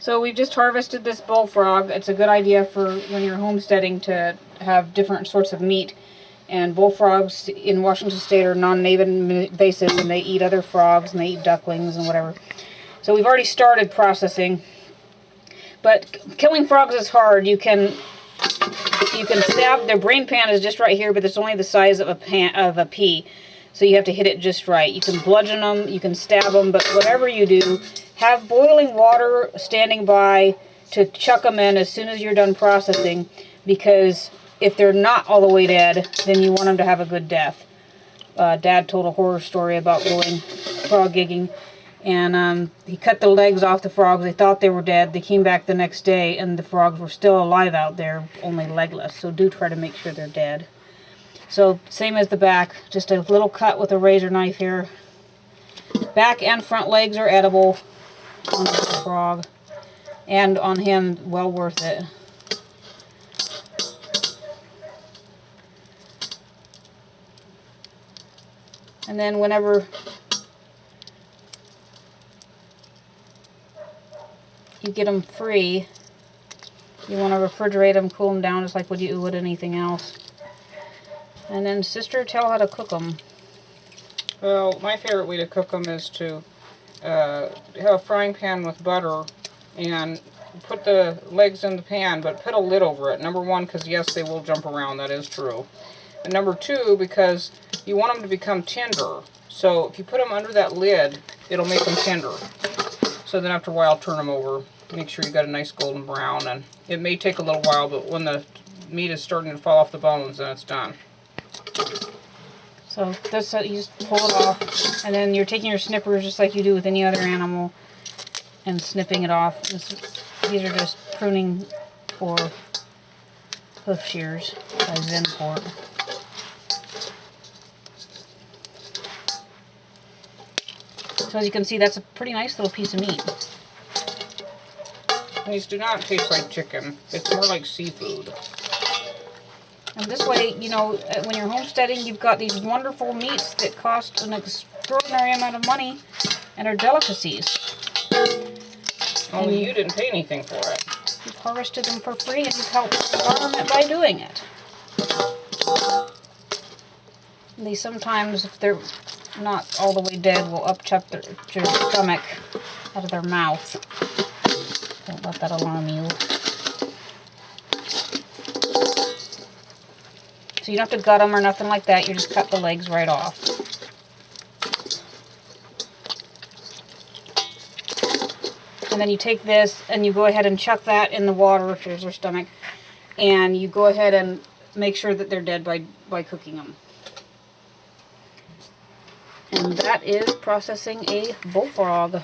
So we've just harvested this bullfrog. It's a good idea for when you're homesteading to have different sorts of meat. And bullfrogs in Washington State are non-native invasive, and they eat other frogs, and they eat ducklings and whatever. So we've already started processing. But killing frogs is hard. You can stab. Their brain pan is just right here, but it's only the size of a pea. So you have to hit it just right. You can bludgeon them, you can stab them, but whatever you do, have boiling water standing by to chuck them in as soon as you're done processing, because if they're not all the way dead, then you want them to have a good death. Dad told a horror story about going frog gigging, and he cut the legs off the frogs. They thought they were dead. They came back the next day, and the frogs were still alive out there, only legless. So do try to make sure they're dead. So same as the back, just a little cut with a razor knife here. Back and front legs are edible on the frog, and on him, well worth it. And then whenever you get them free, you want to refrigerate them, cool them down just like you would anything else. And then, sister, tell how to cook them. Well, my favorite way to cook them is to have a frying pan with butter and put the legs in the pan, but put a lid over it. Number one, because yes, they will jump around, that is true. And number two, because you want them to become tender. So if you put them under that lid, it'll make them tender. So then after a while, turn them over. Make sure you got a nice golden brown. And it may take a little while, but when the meat is starting to fall off the bones, then it's done. So this, you just pull it off, and then you're taking your snippers just like you do with any other animal and snipping it off. These are just pruning for hoof shears by Zenport. So as you can see, that's a pretty nice little piece of meat. These do not taste like chicken. It's more like seafood. And this way, you know, when you're homesteading, you've got these wonderful meats that cost an extraordinary amount of money and are delicacies. Only you didn't pay anything for it. You've harvested them for free, and you've helped the government by doing it. They sometimes, if they're not all the way dead, will upchuck their stomach out of their mouth. Don't let that alarm you. So you don't have to gut them or nothing like that. You just cut the legs right off. And then you take this and you go ahead and chuck that in the water if there's their stomach. And you go ahead and make sure that they're dead by cooking them. And that is processing a bullfrog.